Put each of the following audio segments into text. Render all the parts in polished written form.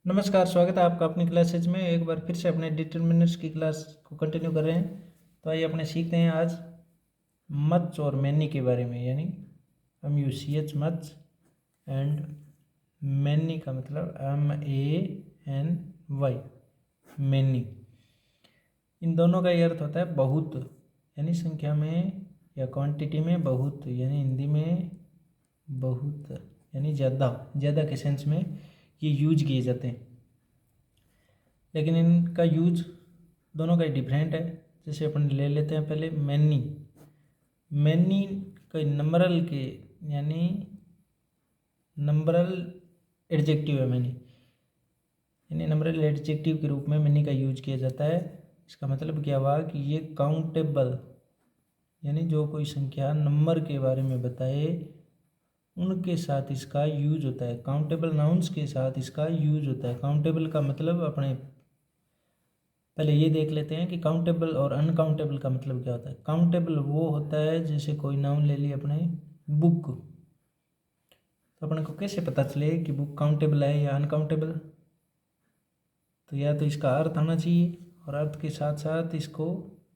नमस्कार, स्वागत है आपका अपनी क्लासेज में। एक बार फिर से अपने डिटर्मिनर्स की क्लास को कंटिन्यू कर रहे हैं। तो आइए अपने सीखते हैं आज मच और मैनी के बारे में। यानी MUCH मच एंड मैनी का मतलब MANY मैनी। इन दोनों का ये अर्थ होता है बहुत, यानी संख्या में या क्वांटिटी में बहुत, यानी हिंदी में बहुत यानी ज़्यादा, ज़्यादा के सेंस में ये यूज किए जाते हैं। लेकिन इनका यूज दोनों का डिफरेंट है। जैसे अपन ले लेते हैं पहले मैनी। मैनी कोई नंबरल के यानी नंबरल एडजेक्टिव है मैनी, यानी नंबरल एडजेक्टिव के रूप में मैनी का यूज किया जाता है। इसका मतलब क्या हुआ कि ये काउंटेबल, यानी जो कोई संख्या नंबर के बारे में बताए उनके साथ इसका यूज होता है। काउंटेबल नाउन्स के साथ इसका यूज होता है। काउंटेबल का मतलब अपने पहले ये देख लेते हैं कि काउंटेबल और अनकाउंटेबल का मतलब क्या होता है। काउंटेबल वो होता है जैसे कोई नाउन ले लिया अपने बुक, तो अपने को कैसे पता चले कि बुक काउंटेबल है या अनकाउंटेबल। तो या तो इसका अर्थ आना चाहिए और अर्थ के साथ साथ इसको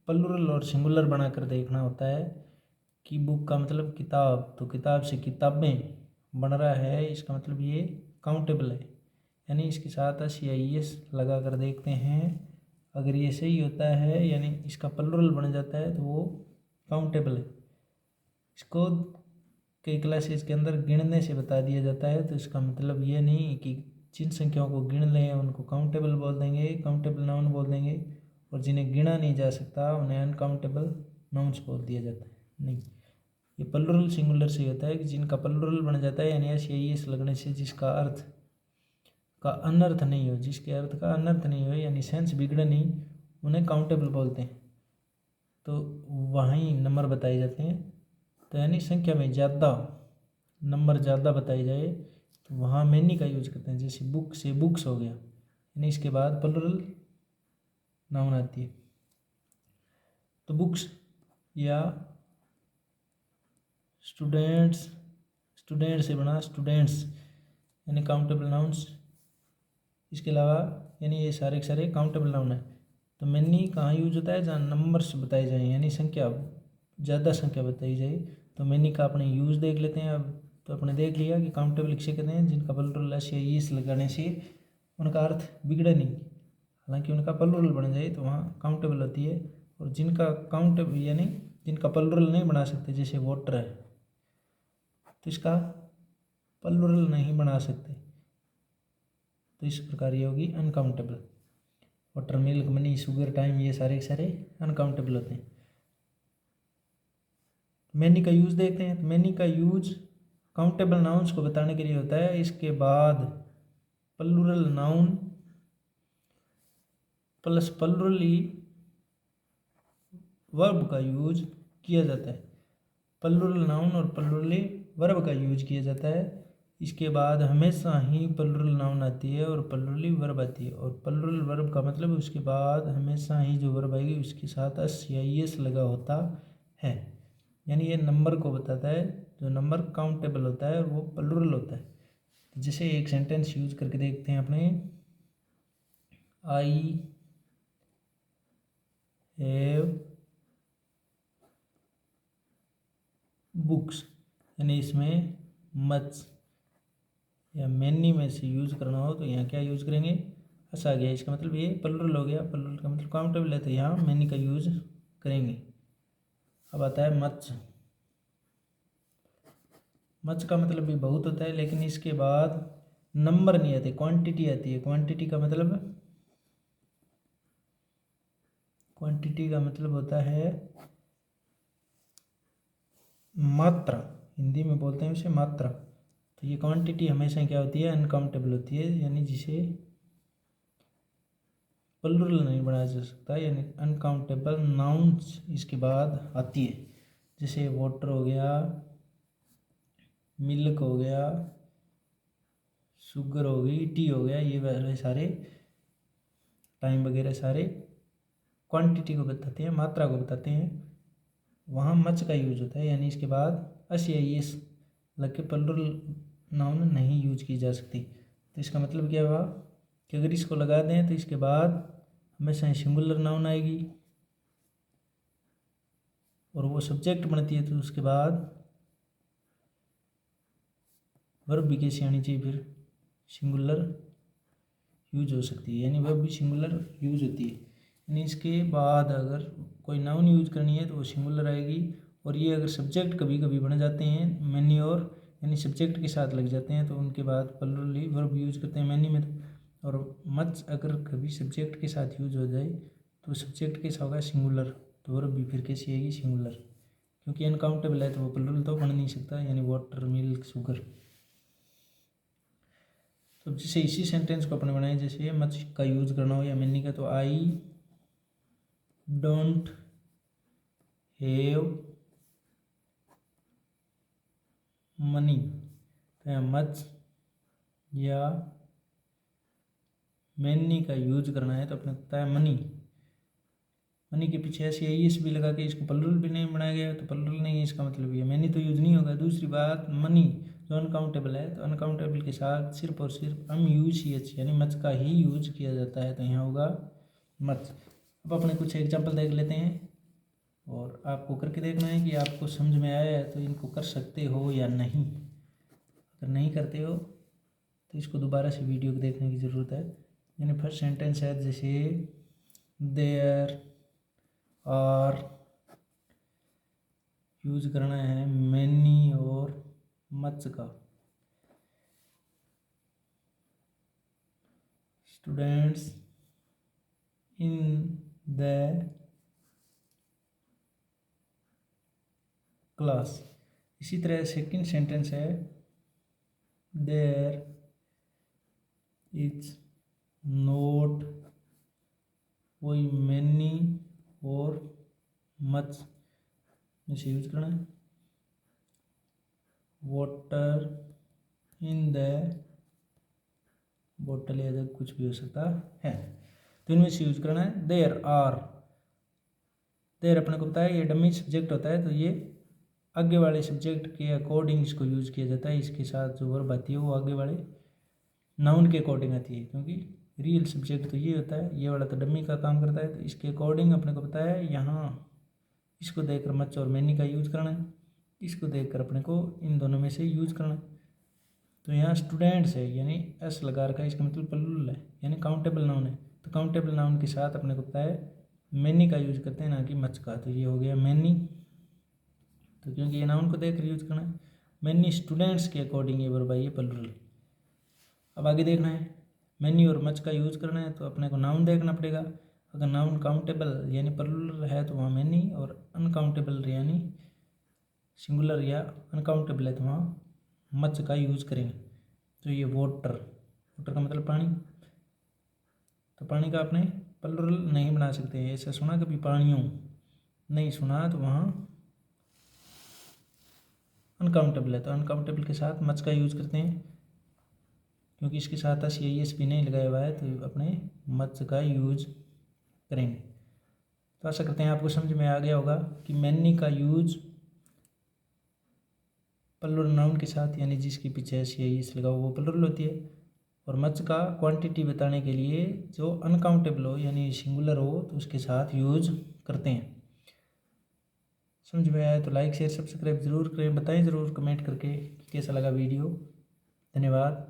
प्लुरल और सिंगुलर बनाकर देखना होता है कि बुक का मतलब किताब, तो किताब से किताबें बन रहा है, इसका मतलब ये काउंटेबल है। यानी इसके साथ SEIS लगा कर देखते हैं। अगर ये सही होता है यानी इसका प्लुरल बन जाता है तो वो काउंटेबल है। इसको कई क्लासेस के अंदर गिनने से बता दिया जाता है, तो इसका मतलब ये नहीं कि जिन संख्याओं को गिन लें उनको काउंटेबल बोल देंगे, काउंटेबल नाउन बोल देंगे, और जिन्हें गिना नहीं जा सकता उन्हें अनकाउंटेबल नाउन्स बोल दिया जाता है। नहीं, ये प्लुरल सिंगुलर से होता है कि जिनका प्लुरल बन जाता है यानी SEIS लगने से जिसका अर्थ का अनर्थ नहीं हो, जिसके अर्थ का अनर्थ नहीं हो यानी सेंस बिगड़े नहीं, उन्हें काउंटेबल बोलते हैं। तो वहीं नंबर बताए जाते हैं। तो यानी संख्या में ज़्यादा नंबर ज़्यादा बताई जाए तो वहाँ मैनी का यूज करते हैं। जैसे बुक से बुक्स हो गया, यानी इसके बाद प्लुरल नाउन आती है। तो बुक्स या स्टूडेंट्स, स्टूडेंट से बना स्टूडेंट्स यानी काउंटेबल नाउन्स। इसके अलावा यानी ये सारे के सारे काउंटेबल नाउन है। तो मैनी कहाँ यूज होता है, जहाँ नंबर्स बताए जाएँ यानी संख्या, ज़्यादा संख्या बताई जाए। तो मैनी का अपने यूज़ देख लेते हैं अब। तो अपने देख लिया कि काउंटेबल किसे कहते हैं, जिनका प्लुरल SEIS लगाने से उनका अर्थ बिगड़े नहीं, हालांकि उनका प्लुरल बन जाए तो वहाँ काउंटेबल होती है। और जिनका काउंटेबल यानी जिनका प्लुरल नहीं बना सकते, जैसे वाटर है तो इसका प्लुरल नहीं बना सकते, तो इस प्रकार ये होगी uncountable. Water, milk, money, sugar, time, ये सारे के सारे अनकाउंटेबल होते हैं। मैनी का यूज़ देखते हैं। तो मैनी का यूज काउंटेबल नाउन्स को बताने के लिए होता है। इसके बाद प्लुरल नाउन प्लस प्लुरली वर्ब का यूज किया जाता है। प्लुरल नाउन और प्लुरली वर्ब का यूज किया जाता है। इसके बाद हमेशा ही प्लुरल नाउन आती है और प्लुरली वर्ब आती है। और प्लुरल वर्ब का मतलब उसके बाद हमेशा ही जो वर्ब आएगी उसके साथ SEIS लगा होता है। यानी ये नंबर को बताता है, जो नंबर काउंटेबल होता है वो प्लुरल होता है। जैसे एक सेंटेंस यूज करके देखते हैं अपने, आई हैव बुक्स, यानी इसमें मच या मैनी में से यूज करना हो तो यहाँ क्या यूज करेंगे, आ गया। इसका मतलब ये प्लुरल हो गया, प्लुरल का मतलब काउंटेबल है तो यहाँ मैनी का यूज करेंगे। अब आता है मच। मच का मतलब भी बहुत होता है, लेकिन इसके बाद नंबर नहीं आते, क्वांटिटी आती है। क्वांटिटी का मतलब होता है मात्रा, हिंदी में बोलते हैं उसे मात्रा। तो ये क्वांटिटी हमेशा क्या होती है, अनकाउंटेबल होती है, यानी जिसे प्लुरल नहीं बनाया जा सकता, यानी अनकाउंटेबल नाउन्स इसके बाद आती है। जैसे वाटर हो गया, मिल्क हो गया, शुगर हो गई, टी हो गया, ये वाले सारे, टाइम वगैरह सारे क्वांटिटी को बताते हैं, मात्रा को बताते हैं। वहाँ मच का यूज होता है, यानी इसके बाद SEIS लग के प्लुरल नाउन नहीं यूज की जा सकती। तो इसका मतलब क्या हुआ कि अगर इसको लगा दें तो इसके बाद हमेशा सिंगुलर नाउन आएगी और वो सब्जेक्ट बनती है, तो उसके बाद वर्ब भी कैसी आनी चाहिए, फिर सिंगुलर यूज हो सकती है, यानी वर्ब भी सिंगुलर यूज होती है। यानी इसके बाद अगर कोई नाउन यूज करनी है तो वो सिंगुलर आएगी। और ये अगर सब्जेक्ट कभी कभी बन जाते हैं मैनी और, यानी सब्जेक्ट के साथ लग जाते हैं, तो उनके बाद प्लुरली वर्ब यूज करते हैं मैनी में। और मच अगर कभी सब्जेक्ट के साथ यूज हो जाए तो सब्जेक्ट कैसा होगा, सिंगुलर, तो वर्ब भी फिर कैसी आएगी, सिंगुलर, क्योंकि अनकाउंटेबल है तो वो प्लुरल तो बन नहीं सकता, यानी वाटर, मिल्क, शुगर। तो जैसे इसी सेंटेंस को अपने बनाए, जैसे मच का यूज करना हो या मैनी का, तो आई डोंट हैव मनी, तो यहाँ मच या मैनी का यूज करना है तो अपने पता है मनी। मनी के पीछे ऐसे एस भी लगा के इसको प्लुरल भी नहीं बनाया गया, तो प्लुरल नहीं है इसका मतलब ये मैनी तो यूज नहीं होगा। दूसरी बात, मनी जो अनकाउंटेबल है, तो अनकाउंटेबल के साथ सिर्फ और सिर्फ MUCH यानी मच का ही यूज किया जाता है, तो यहाँ होगा मच। अब अपने कुछ एग्जाम्पल देख लेते हैं और आपको करके देखना है कि आपको समझ में आया है तो इनको कर सकते हो या नहीं। अगर नहीं करते हो तो इसको दोबारा से वीडियो को देखने की ज़रूरत है। यानी फर्स्ट सेंटेंस है, जैसे देयर और यूज करना है मैनी और मच का। Students in the class. इसी तरह सेकंड सेंटेंस है, देयर इज नोट, वही मैनी और मच इसे यूज करना है, वाटर इन द बोतल या जग कुछ भी हो सकता है, तो इनमें से यूज करना है। देयर आर, देयर अपने को पता है ये डमी सब्जेक्ट होता है, तो ये आगे वाले सब्जेक्ट के अकॉर्डिंग इसको यूज किया जाता है। इसके साथ जो वर्ब आती है वो आगे वाले नाउन के अकॉर्डिंग आती है, क्योंकि रियल सब्जेक्ट तो ये होता है, ये वाला तो डमी का काम करता है, तो इसके अकॉर्डिंग अपने को पता है यहाँ इसको देखकर मच और मैनी का यूज करना है, इसको देखकर अपने को इन दोनों में से यूज करना है। तो यहाँ स्टूडेंट्स है यानी एस लगा रखा है, इसका मतलब प्लुरल है, यानी काउंटेबल नाउन है, तो काउंटेबल नाउन के साथ अपने को पता है मैनी का यूज करते हैं, ना कि मच का, तो ये हो गया मैनी। तो क्योंकि ये नाउन को देखकर यूज करना है, मैनी स्टूडेंट्स के अकॉर्डिंग ये वर्ब आई है प्लुरल। अब आगे देखना है, मैनी और मच का यूज करना है तो अपने को नाउन देखना पड़ेगा। अगर नाउन काउंटेबल यानी प्लुरल है तो वहाँ मैनी, और अनकाउंटेबल यानी सिंगुलर या अनकाउंटेबल है तो वहाँ मच का यूज करेंगे। तो ये वाटर, वाटर का मतलब पानी, तो पानी का आपने प्लुरल नहीं बना सकते। ऐसा सुना कभी पानियों, नहीं सुना, तो वहाँ अनकाउंटेबल है, तो अनकाउंटेबल के साथ मच का यूज करते हैं, क्योंकि इसके साथ एस भी नहीं लगाया हुआ है, तो अपने मच का यूज करेंगे। तो आशा करते हैं आपको समझ में आ गया होगा कि मैनी का यूज प्लुरल नाउन के साथ, यानी जिसके पीछे एस लगा हुआ वो प्लुरल होती है, और मच का क्वांटिटी बताने के लिए जो अनकाउंटेबल हो यानी सिंगुलर हो तो उसके साथ यूज करते हैं। समझ में आया तो लाइक शेयर सब्सक्राइब जरूर करें, बताएं ज़रूर कमेंट करके कि कैसा लगा वीडियो। धन्यवाद।